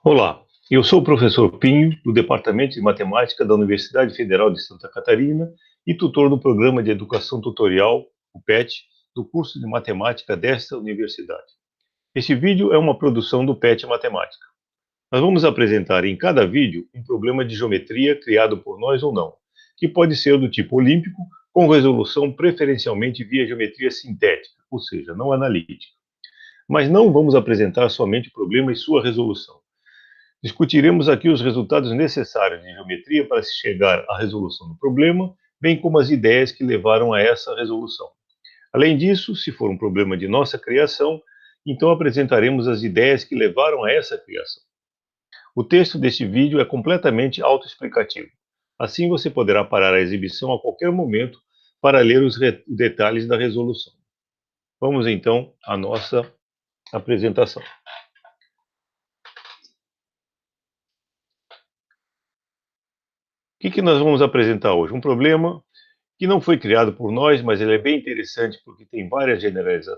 Olá, eu sou o professor Pinho, do Departamento de Matemática da Universidade Federal de Santa Catarina e tutor do Programa de Educação Tutorial, o PET, do curso de Matemática desta universidade. Este vídeo é uma produção do PET Matemática. Nós vamos apresentar em cada vídeo um problema de geometria criado por nós ou não, que pode ser do tipo olímpico, com resolução preferencialmente via geometria sintética, ou seja, não analítica. Mas não vamos apresentar somente o problema e sua resolução. Discutiremos aqui os resultados necessários de geometria para se chegar à resolução do problema, bem como as ideias que levaram a essa resolução. Além disso, se for um problema de nossa criação, então apresentaremos as ideias que levaram a essa criação. O texto deste vídeo é completamente autoexplicativo. Assim você poderá parar a exibição a qualquer momento para ler os detalhes da resolução. Vamos então à nossa apresentação. O que nós vamos apresentar hoje? Um problema que não foi criado por nós, mas ele é bem interessante porque tem várias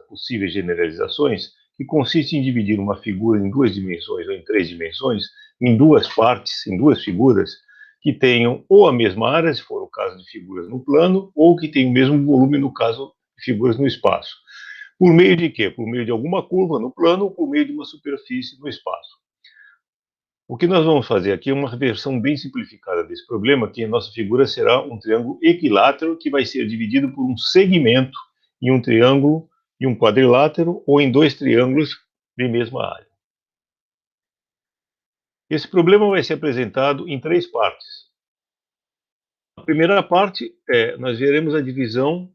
possíveis generalizações, que consiste em dividir uma figura em duas dimensões ou em três dimensões, em duas partes, em duas figuras, que tenham ou a mesma área, se for o caso de figuras no plano, ou que tenham o mesmo volume, no caso de figuras no espaço. Por meio de quê? Por meio de alguma curva no plano ou por meio de uma superfície no espaço. O que nós vamos fazer aqui é uma versão bem simplificada desse problema, que a nossa figura será um triângulo equilátero que vai ser dividido por um segmento em um triângulo e um quadrilátero ou em dois triângulos de mesma área. Esse problema vai ser apresentado em três partes. A primeira parte, nós veremos a divisão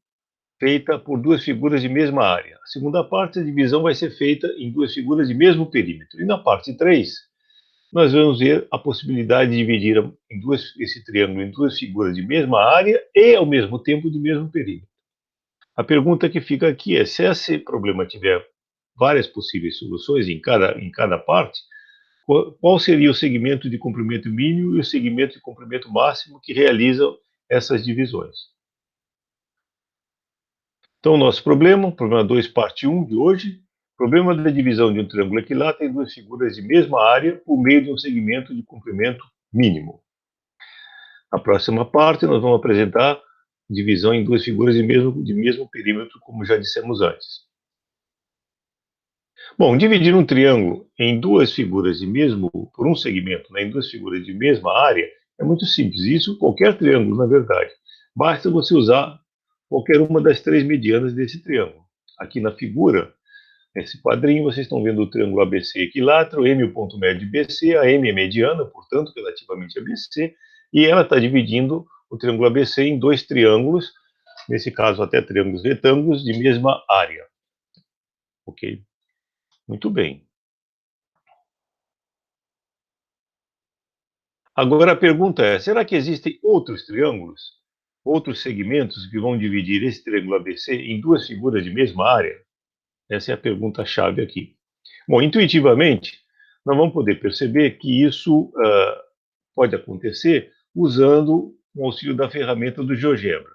feita por duas figuras de mesma área. A segunda parte, a divisão vai ser feita em duas figuras de mesmo perímetro. E na parte 3, nós vamos ver a possibilidade de dividir esse triângulo em duas figuras de mesma área e, ao mesmo tempo, de mesmo perímetro. A pergunta que fica aqui é, se esse problema tiver várias possíveis soluções em cada parte, qual seria o segmento de comprimento mínimo e o segmento de comprimento máximo que realizam essas divisões? Então, nosso problema 2, parte 1 de hoje, problema da divisão de um triângulo equilátero em duas figuras de mesma área por meio de um segmento de comprimento mínimo. Na próxima parte, nós vamos apresentar divisão em duas figuras de mesmo perímetro, como já dissemos antes. Bom, dividir um triângulo em duas figuras por um segmento, né, em duas figuras de mesma área, é muito simples. Isso qualquer triângulo, na verdade. Basta você usar qualquer uma das três medianas desse triângulo. Aqui na figura, nesse quadrinho, vocês estão vendo o triângulo ABC equilátero, M é o ponto médio de BC, a M é mediana, portanto, relativamente a BC, e ela está dividindo o triângulo ABC em dois triângulos, nesse caso até triângulos retângulos de mesma área. Ok? Muito bem. Agora a pergunta é, será que existem outros triângulos, outros segmentos que vão dividir esse triângulo ABC em duas figuras de mesma área? Essa é a pergunta-chave aqui. Bom, intuitivamente, nós vamos poder perceber que isso pode acontecer usando o auxílio da ferramenta do GeoGebra.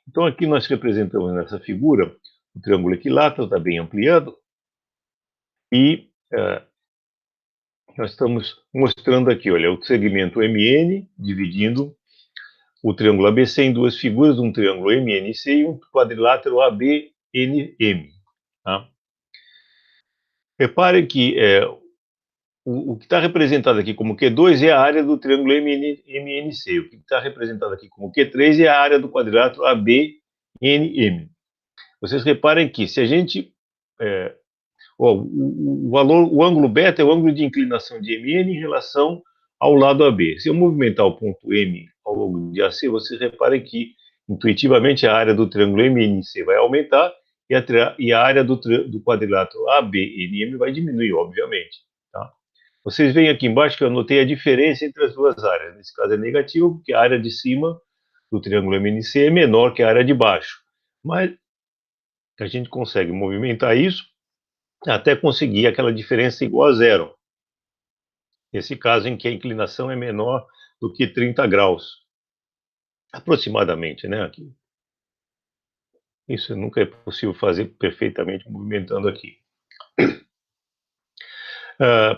Então, aqui nós representamos nessa figura o triângulo equilátero, está bem ampliado, e nós estamos mostrando aqui, olha, o segmento MN dividindo o triângulo ABC em duas figuras, um triângulo MNC e um quadrilátero ABNM. Tá? Reparem que o que está representado aqui como Q2 é a área do triângulo MNC. O que está representado aqui como Q3 é a área do quadrilátero ABNM. Vocês reparem que se a gente... o ângulo beta é o ângulo de inclinação de MN em relação ao lado AB. Se eu movimentar o ponto M ao longo de AC, vocês reparem que, intuitivamente, a área do triângulo MNC vai aumentar e a área do quadrilátero ABNM vai diminuir, obviamente. Tá? Vocês veem aqui embaixo que eu anotei a diferença entre as duas áreas. Nesse caso é negativo, porque a área de cima do triângulo MNC é menor que a área de baixo. Mas a gente consegue movimentar isso até conseguir aquela diferença igual a zero. Nesse caso em que a inclinação é menor do que 30 graus. Aproximadamente, né? Aqui. Isso nunca é possível fazer perfeitamente movimentando aqui.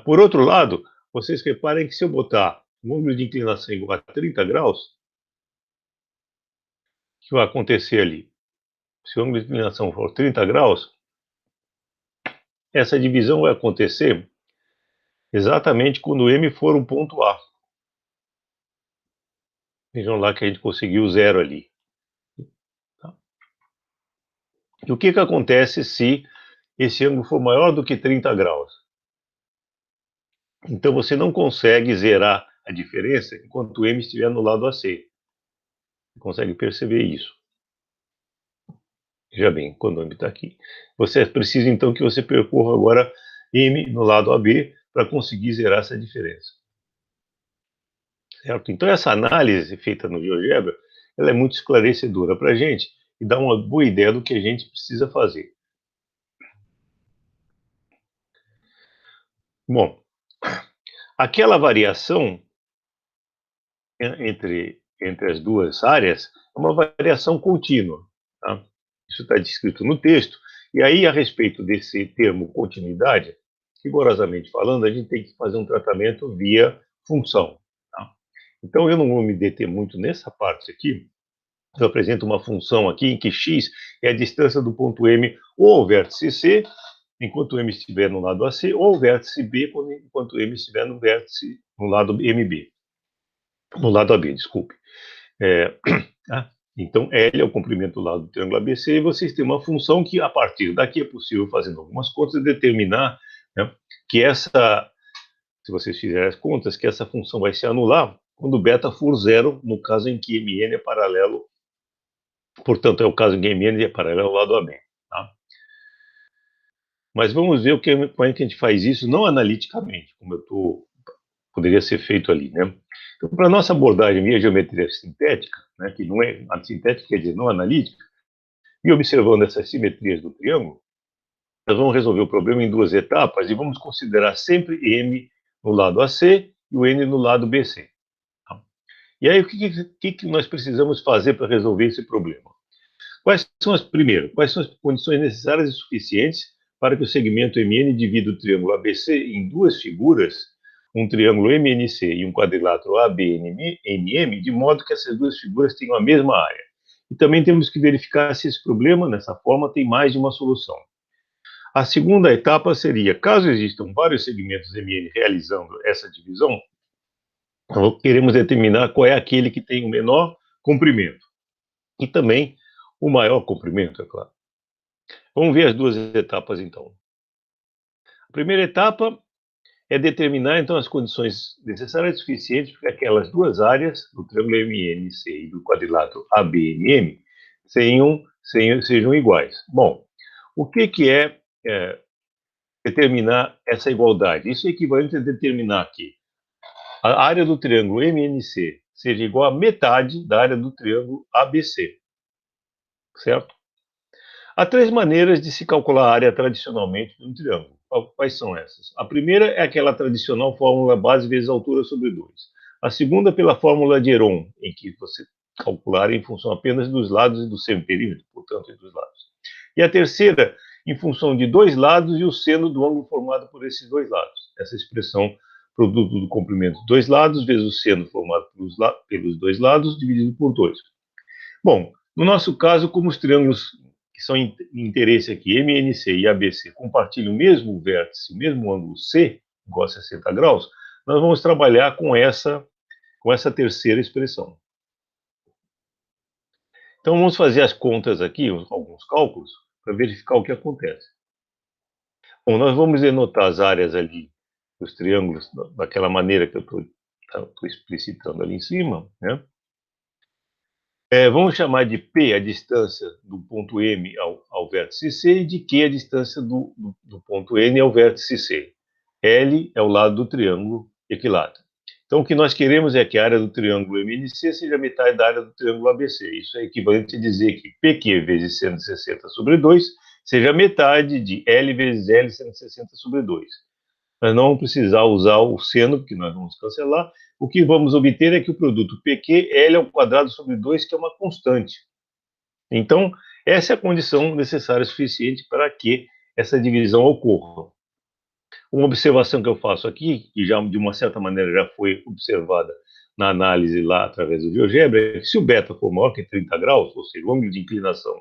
Por outro lado, vocês reparem que se eu botar um ângulo de inclinação igual a 30 graus, o que vai acontecer ali? Se o ângulo de inclinação for 30 graus, essa divisão vai acontecer exatamente quando M for um ponto A. Vejam lá que a gente conseguiu zero ali. Tá? E o que acontece se esse ângulo for maior do que 30 graus? Então você não consegue zerar a diferença enquanto o M estiver no lado AC. Você consegue perceber isso. Veja bem, quando o M está aqui. Você precisa então que você percorra agora M no lado AB para conseguir zerar essa diferença. Certo? Então essa análise feita no GeoGebra, ela é muito esclarecedora para a gente e dá uma boa ideia do que a gente precisa fazer. Bom, aquela variação entre as duas áreas é uma variação contínua. Tá? Isso está descrito no texto. E aí, a respeito desse termo continuidade, rigorosamente falando, a gente tem que fazer um tratamento via função. Tá? Então, eu não vou me deter muito nessa parte aqui. Eu apresento uma função aqui em que x é a distância do ponto M ou ao vértice C, enquanto o M estiver no lado AC, ou ao vértice B, enquanto o M estiver no lado MB. No lado AB, desculpe. Então, L é o comprimento do lado do triângulo ABC, e vocês têm uma função que, a partir daqui, é possível, fazendo algumas contas, determinar, né, que essa, se vocês fizerem as contas, que essa função vai se anular quando beta for zero, no caso em que Mn é paralelo, portanto, é o caso em que Mn é paralelo ao lado AB. Tá? Mas vamos ver como é que a gente faz isso, não analiticamente, como poderia ser feito ali, né? Então, para a nossa abordagem via geometria sintética, né, que não é sintética, quer dizer, não analítica, e observando essas simetrias do triângulo, nós vamos resolver o problema em duas etapas e vamos considerar sempre M no lado AC e o N no lado BC. Tá? E aí, o que nós precisamos fazer para resolver esse problema? Quais são as condições necessárias e suficientes para que o segmento MN divida o triângulo ABC em duas figuras, um triângulo MNC e um quadrilátero ABNM, de modo que essas duas figuras tenham a mesma área? E também temos que verificar se esse problema, nessa forma, tem mais de uma solução. A segunda etapa seria, caso existam vários segmentos MN realizando essa divisão, queremos determinar qual é aquele que tem o menor comprimento. E também o maior comprimento, é claro. Vamos ver as duas etapas, então. A primeira etapa é determinar, então, as condições necessárias e suficientes para que aquelas duas áreas, do triângulo MNC e do quadrilátero ABNM, sejam iguais. Bom, o que é determinar essa igualdade? Isso é equivalente a determinar que a área do triângulo MNC seja igual a metade da área do triângulo ABC, certo? Há três maneiras de se calcular a área tradicionalmente de um triângulo. Quais são essas? A primeira é aquela tradicional fórmula base vezes altura sobre 2. A segunda pela fórmula de Heron, em que você calcular em função apenas dos lados e do semiperímetro, portanto, dos lados. E a terceira, em função de dois lados e o seno do ângulo formado por esses dois lados. Essa expressão, produto do comprimento de dois lados vezes o seno formado pelos dois lados, dividido por 2. Bom, no nosso caso, como os triângulos que são de interesse aqui, MNC e ABC, compartilham o mesmo vértice, o mesmo ângulo C, igual a 60 graus, nós vamos trabalhar com essa terceira expressão. Então, vamos fazer as contas aqui, alguns cálculos, para verificar o que acontece. Bom, nós vamos denotar as áreas ali dos triângulos daquela maneira que eu estou explicitando ali em cima, né? Vamos chamar de P a distância do ponto M ao vértice C e de Q a distância do ponto N ao vértice C. L é o lado do triângulo equilátero. Então, o que nós queremos é que a área do triângulo MNC seja metade da área do triângulo ABC. Isso é equivalente a dizer que PQ vezes 160 sobre 2 seja metade de L vezes L 160 sobre 2. Nós não vamos precisar usar o seno, porque nós vamos cancelar. O que vamos obter é que o produto PQ é L ao quadrado sobre 2, que é uma constante. Então, essa é a condição necessária suficiente para que essa divisão ocorra. uma observação que eu faço aqui, que já de uma certa maneira já foi observada na análise lá através do GeoGebra, é que se o beta for maior que 30 graus, ou seja, o ângulo de inclinação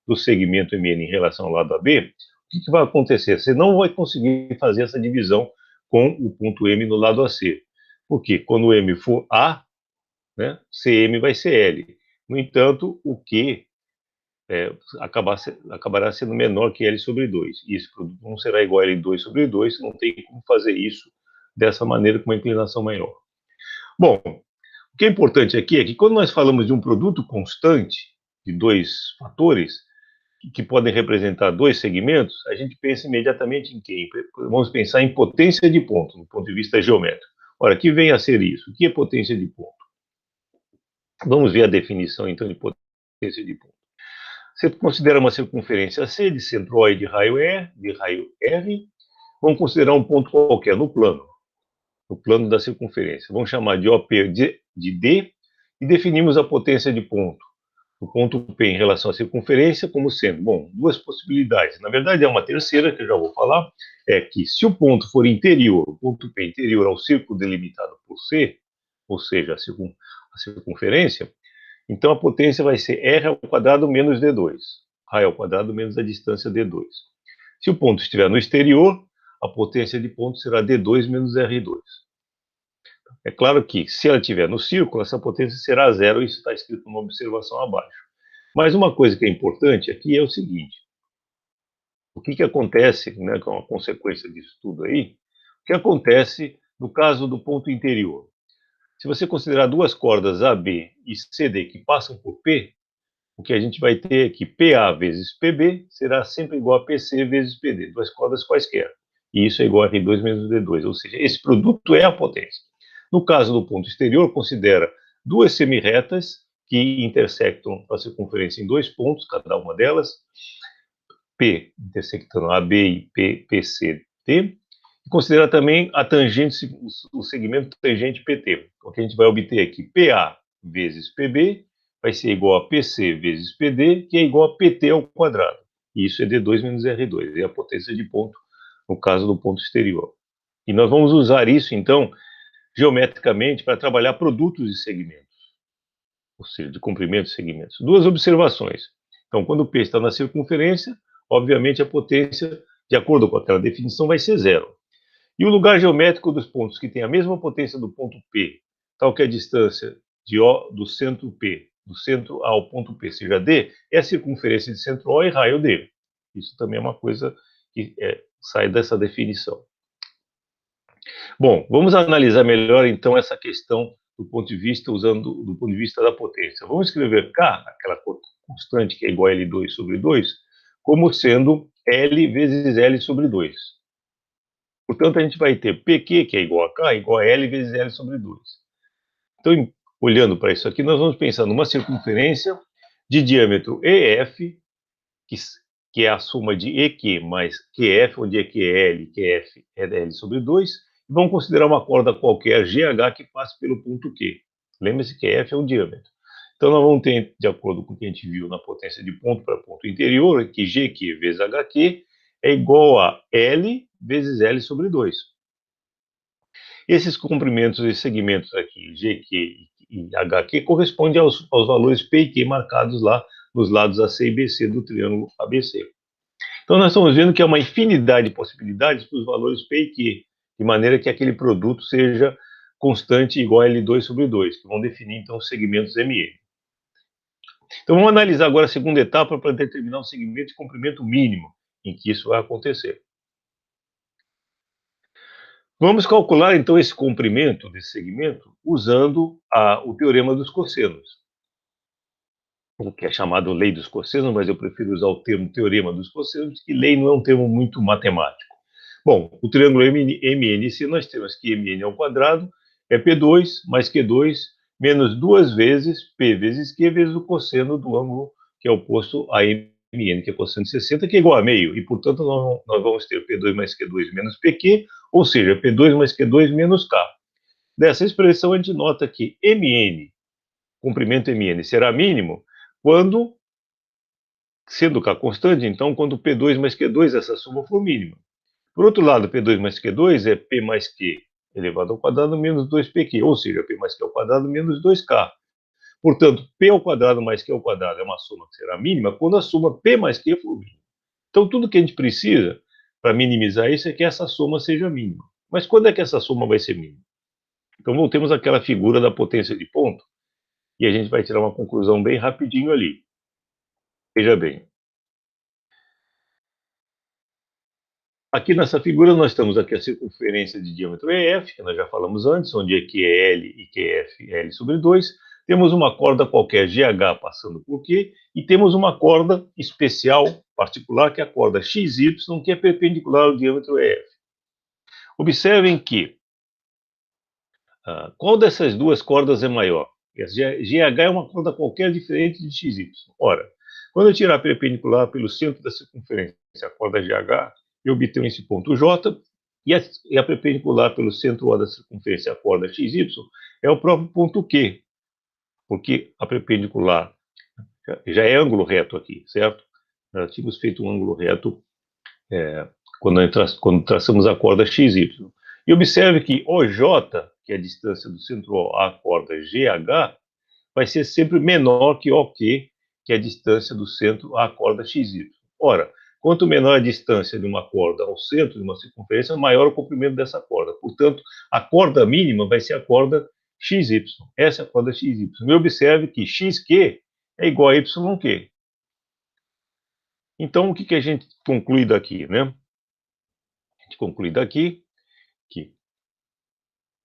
do segmento MN em relação ao lado AB, o que vai acontecer? Você não vai conseguir fazer essa divisão com o ponto M no lado AC. Por quê? Quando o M for A, né, CM vai ser L. No entanto, o Q acabará sendo menor que L sobre 2. E esse produto não será igual a L2 sobre 2, não tem como fazer isso dessa maneira com uma inclinação maior. Bom, o que é importante aqui é que quando nós falamos de um produto constante, de dois fatores, que podem representar dois segmentos, a gente pensa imediatamente em quem? Vamos pensar em potência de ponto, do ponto de vista geométrico. Ora, que vem a ser isso? O que é potência de ponto? Vamos ver a definição, então, de potência de ponto. Você considera uma circunferência C de centro O e de raio R. Vamos considerar um ponto qualquer no plano da circunferência. Vamos chamar de OP de D e definimos a potência de ponto. O ponto P em relação à circunferência como sendo, bom, duas possibilidades. Na verdade, é uma terceira, que eu já vou falar, é que se o ponto for interior, o ponto P interior ao círculo delimitado por C, ou seja, a circunferência, então a potência vai ser R ao quadrado menos D2, raio ao quadrado menos a distância D2. Se o ponto estiver no exterior, a potência de ponto será D2 menos R2. É claro que, se ela estiver no círculo, essa potência será zero, isso está escrito numa observação abaixo. Mas uma coisa que é importante aqui é o seguinte: o que acontece, né, com a consequência disso tudo aí, o que acontece no caso do ponto interior? Se você considerar duas cordas AB e CD que passam por P, o que a gente vai ter é que PA vezes PB será sempre igual a PC vezes PD, duas cordas quaisquer. E isso é igual a R2 menos D2, ou seja, esse produto é a potência. No caso do ponto exterior, considera duas semirretas que intersectam a circunferência em dois pontos, cada uma delas, P intersectando AB e PCD, e considera também a tangente, o segmento tangente PT. O que a gente vai obter aqui, PA vezes PB vai ser igual a PC vezes PD, que é igual a PT ao quadrado. E isso é D2 menos R2, é a potência de ponto, no caso do ponto exterior. E nós vamos usar isso, então, geometricamente, para trabalhar produtos de segmentos, ou seja, de comprimento de segmentos. Duas observações. Então, quando o P está na circunferência, obviamente a potência, de acordo com aquela definição, vai ser zero. E o lugar geométrico dos pontos que tem a mesma potência do ponto P, tal que a distância de O do centro P, do centro ao ponto P, seja D, é a circunferência de centro O e raio D. Isso também é uma coisa que sai dessa definição. Bom, vamos analisar melhor então essa questão do ponto de vista, usando do ponto de vista da potência. Vamos escrever K, aquela constante que é igual a L2 sobre 2, como sendo L vezes L sobre 2. Portanto, a gente vai ter PQ, que é igual a K, igual a L vezes L sobre 2. Então, olhando para isso aqui, nós vamos pensar numa circunferência de diâmetro EF, que é a soma de EQ mais QF, onde EQ é L, QF é L sobre 2, e vamos considerar uma corda qualquer GH que passe pelo ponto Q. Lembre-se que F é o diâmetro. Então, nós vamos ter, de acordo com o que a gente viu na potência de ponto para ponto interior, que GQ vezes HQ é igual a L vezes L sobre 2. Esses comprimentos e segmentos aqui, GQ e HQ, correspondem aos valores P e Q marcados lá nos lados AC e BC do triângulo ABC. Então, nós estamos vendo que há uma infinidade de possibilidades para os valores P e Q, de maneira que aquele produto seja constante igual a L2 sobre 2, que vão definir, então, os segmentos MN. Então, vamos analisar agora a segunda etapa para determinar o segmento de comprimento mínimo em que isso vai acontecer. Vamos calcular, então, esse comprimento desse segmento usando o teorema dos cossenos, o que é chamado lei dos cossenos, mas eu prefiro usar o termo teorema dos cossenos, que lei não é um termo muito matemático. Bom, o triângulo MNC, nós temos que MN ao quadrado é P2 mais Q2 menos duas vezes P vezes Q vezes o cosseno do ângulo que é oposto a MN, que é cosseno de 60, que é igual a meio. E, portanto, nós vamos ter P2 mais Q2 menos PQ, ou seja, P2 mais Q2 menos K. Dessa expressão, a gente nota que MN, comprimento MN, será mínimo quando, sendo K constante, então, quando P2 mais Q2, essa soma for mínima. Por outro lado, P2 mais Q2 é P mais Q elevado ao quadrado menos 2PQ, ou seja, P mais Q ao quadrado menos 2K. Portanto, P ao quadrado mais Q ao quadrado é uma soma que será mínima quando a soma P mais Q for mínima. Então, tudo que a gente precisa para minimizar isso é que essa soma seja mínima. Mas quando é que essa soma vai ser mínima? Então, voltemos àquela figura da potência de ponto e a gente vai tirar uma conclusão bem rapidinho ali. Veja bem. Aqui nessa figura nós temos aqui a circunferência de diâmetro EF, que nós já falamos antes, onde aqui é L e QF é L sobre 2. Temos uma corda qualquer GH passando por Q e temos uma corda especial, particular, que é a corda XY, que é perpendicular ao diâmetro EF. Observem que qual dessas duas cordas é maior? GH é uma corda qualquer diferente de XY. Ora, quando eu tirar perpendicular pelo centro da circunferência, a corda GH, eu obtenho esse ponto J, e a perpendicular pelo centro O da circunferência, a corda XY, é o próprio ponto Q, porque a perpendicular já é ângulo reto aqui, certo? Nós tínhamos feito um ângulo reto quando traçamos a corda XY. E observe que OJ, que é a distância do centro O à corda GH, vai ser sempre menor que OQ, que é a distância do centro à corda XY. Ora, quanto menor a distância de uma corda ao centro de uma circunferência, maior o comprimento dessa corda. Portanto, a corda mínima vai ser a corda XY. Essa é a corda XY. E observe que XQ é igual a YQ. Então, o que a gente conclui daqui, né? A gente conclui daqui que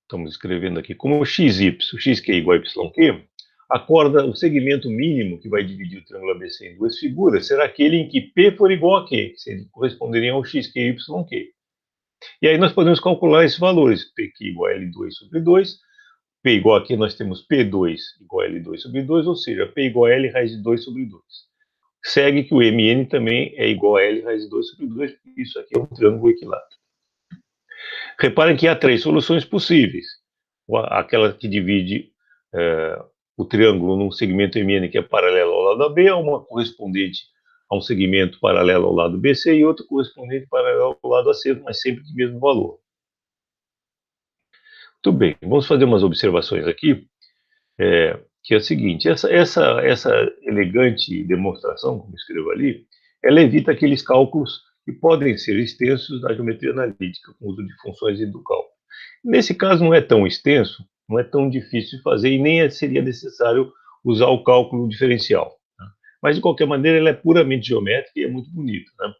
estamos escrevendo aqui como XY, XQ igual a YQ, a corda, o segmento mínimo que vai dividir o triângulo ABC em duas figuras será aquele em que P for igual a Q, que corresponderia ao XQ e YQ. E aí nós podemos calcular esses valores, PQ igual a L2 sobre 2, P igual a Q nós temos P2 igual a L2 sobre 2, ou seja, P igual a L raiz de 2 sobre 2. Segue que o MN também é igual a L raiz de 2 sobre 2, porque isso aqui é um triângulo equilátero. Reparem que há três soluções possíveis. Aquela que divide o triângulo num segmento MN que é paralelo ao lado AB, uma correspondente a um segmento paralelo ao lado BC e outra correspondente paralelo ao lado AC, mas sempre de mesmo valor. Muito bem, vamos fazer umas observações aqui, que é o seguinte, essa elegante demonstração, como escrevo ali, ela evita aqueles cálculos que podem ser extensos na geometria analítica, com o uso de funções e do cálculo. Nesse caso não é tão extenso, não é tão difícil de fazer e nem seria necessário usar o cálculo diferencial. Né? Mas, de qualquer maneira, ela é puramente geométrica e é muito bonita. Né?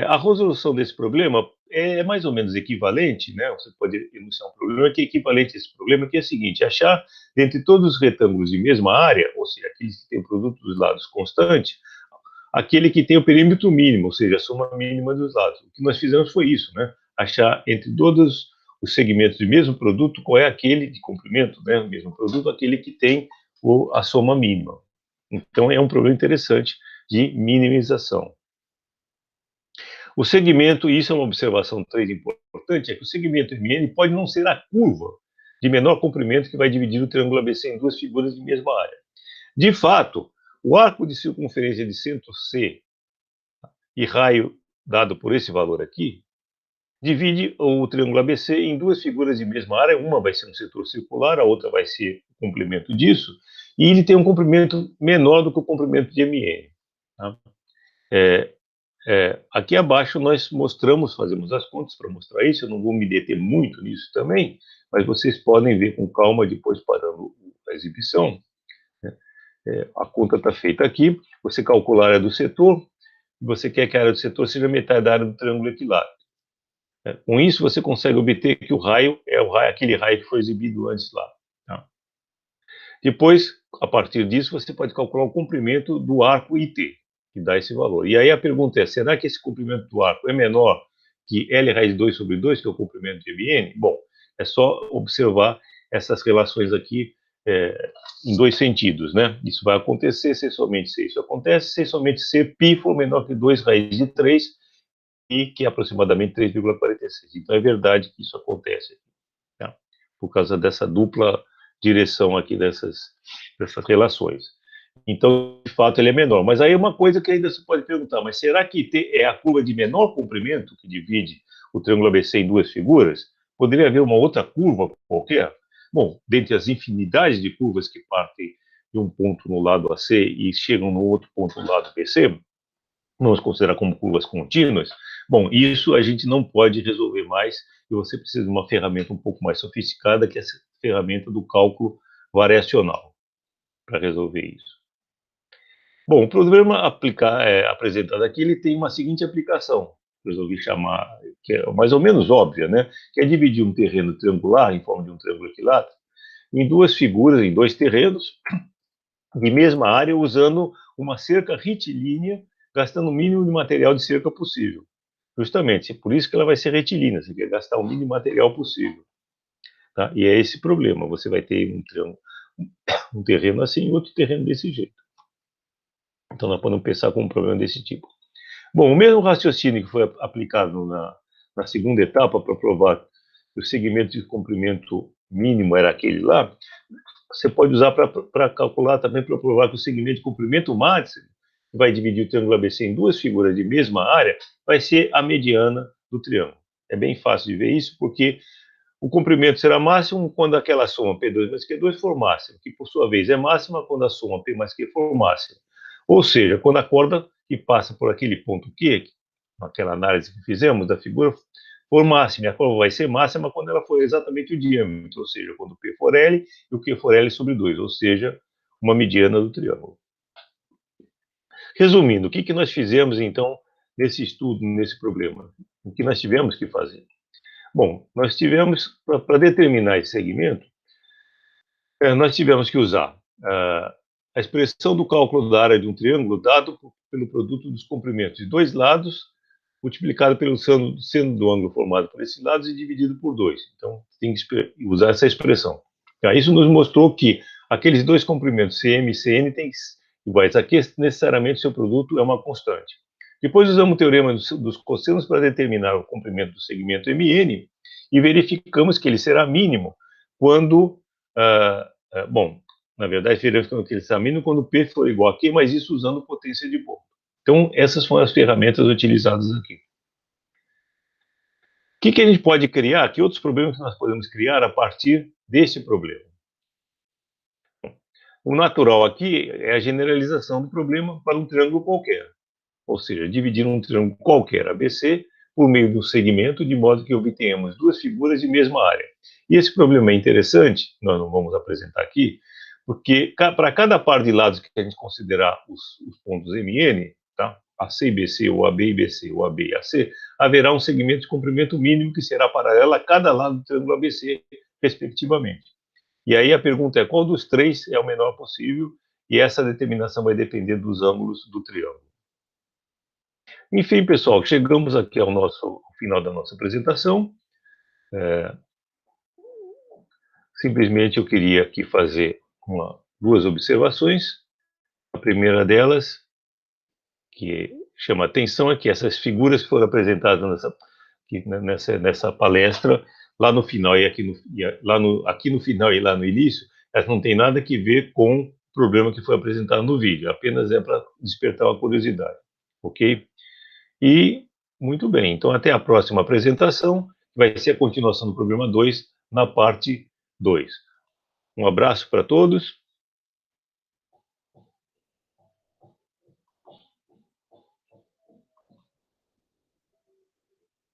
A resolução desse problema é mais ou menos equivalente, né? Você pode enunciar um problema que é equivalente a esse problema, que é o seguinte, achar dentre todos os retângulos de mesma área, ou seja, aqueles que têm o produto dos lados constante, aquele que tem o perímetro mínimo, ou seja, a soma mínima dos lados. O que nós fizemos foi isso, né? Achar entre todos os segmentos do mesmo produto qual é aquele de comprimento, né? O mesmo produto, aquele que tem a soma mínima. Então, é um problema interessante de minimização. O segmento, e isso é uma observação 3 importante, é que o segmento MN pode não ser a curva de menor comprimento que vai dividir o triângulo ABC em duas figuras de mesma área. De fato, o arco de circunferência de centro C e raio dado por esse valor aqui, divide o triângulo ABC em duas figuras de mesma área, uma vai ser um setor circular, a outra vai ser o comprimento disso, e ele tem um comprimento menor do que o comprimento de MN. Tá? Aqui abaixo nós fazemos as contas para mostrar isso, eu não vou me deter muito nisso também, mas vocês podem ver com calma depois parando a exibição. A conta está feita aqui, você calcula a área do setor, e você quer que a área do setor seja metade da área do triângulo equilátero. Com isso você consegue obter que o raio é aquele raio que foi exibido antes lá. Tá? Depois, a partir disso, você pode calcular o comprimento do arco IT, que dá esse valor. E aí a pergunta é, será que esse comprimento do arco é menor que L raiz de 2 sobre 2, que é o comprimento de MN? Bom, é só observar essas relações aqui em dois sentidos, né? Isso vai acontecer se somente se isso acontece, se somente se π for menor que 2 raiz de 3, e que é aproximadamente 3,46. Então é verdade que isso acontece, tá? Por causa dessa dupla direção aqui dessas relações. Então, de fato, ele é menor. Mas aí uma coisa que ainda se pode perguntar, mas será que é a curva de menor comprimento que divide o triângulo ABC em duas figuras? Poderia haver uma outra curva qualquer? Bom, dentre as infinidades de curvas que partem de um ponto no lado AC e chegam no outro ponto no lado BC, vamos considerar como curvas contínuas, bom, isso a gente não pode resolver mais e você precisa de uma ferramenta um pouco mais sofisticada, que é essa ferramenta do cálculo variacional, para resolver isso. Bom, o problema apresentado aqui, ele tem uma seguinte aplicação, resolvi chamar, que é mais ou menos óbvia, né? Que é dividir um terreno triangular, em forma de um triângulo equilátero, em duas figuras, em dois terrenos, de mesma área, usando uma cerca retilínea, gastando o mínimo de material de cerca possível. Justamente, por isso que ela vai ser retilínea, você quer gastar o mínimo de material possível. Tá? E é esse problema, você vai ter um terreno assim e outro terreno desse jeito. Então nós podemos pensar com um problema desse tipo. Bom, o mesmo raciocínio que foi aplicado na segunda etapa para provar que o segmento de comprimento mínimo era aquele lá, você pode usar para calcular também para provar que o segmento de comprimento máximo, que vai dividir o triângulo ABC em duas figuras de mesma área, vai ser a mediana do triângulo. É bem fácil de ver isso, porque o comprimento será máximo quando aquela soma P2 mais Q2 for máxima, que por sua vez é máxima quando a soma P mais Q for máxima. Ou seja, quando a corda que passa por aquele ponto Q, naquela análise que fizemos da figura, for máxima, a curva vai ser máxima quando ela for exatamente o diâmetro, ou seja, quando o P for L e o Q for L sobre 2, ou seja, uma mediana do triângulo. Resumindo, o que nós fizemos, então, nesse estudo, nesse problema? O que nós tivemos que fazer? Bom, nós tivemos, para determinar esse segmento, nós tivemos que usar a expressão do cálculo da área de um triângulo dado pelo produto dos comprimentos de dois lados, multiplicado pelo seno do ângulo formado por esses lados e dividido por 2. Então, tem que usar essa expressão. Isso nos mostrou que aqueles dois comprimentos CM e CN têm iguais. Aqui, necessariamente, seu produto é uma constante. Depois usamos o teorema dos cossenos para determinar o comprimento do segmento MN e verificamos que ele será mínimo quando, bom, na verdade, verificamos que ele será mínimo quando P for igual a Q, mas isso usando potência de ponto. Então, essas foram as ferramentas utilizadas aqui. O que a gente pode criar? Que outros problemas nós podemos criar a partir desse problema? O natural aqui é a generalização do problema para um triângulo qualquer. Ou seja, dividir um triângulo qualquer ABC por meio de um segmento, de modo que obtenhamos duas figuras de mesma área. E esse problema é interessante, nós não vamos apresentar aqui, porque para cada par de lados que a gente considerar os pontos MN, tá? AC e BC, ou AB e BC, ou AB e AC, haverá um segmento de comprimento mínimo que será paralelo a cada lado do triângulo ABC, respectivamente. E aí a pergunta é qual dos três é o menor possível, e essa determinação vai depender dos ângulos do triângulo. Enfim, pessoal, chegamos aqui ao final da nossa apresentação. Simplesmente eu queria aqui fazer duas observações. A primeira delas, que chama atenção, é que essas figuras que foram apresentadas nessa palestra, lá no final e aqui no final e lá no início, elas não têm nada que ver com o problema que foi apresentado no vídeo, apenas é para despertar uma curiosidade, ok? E, muito bem, então até a próxima apresentação, vai ser a continuação do problema 2, na parte 2. Um abraço para todos.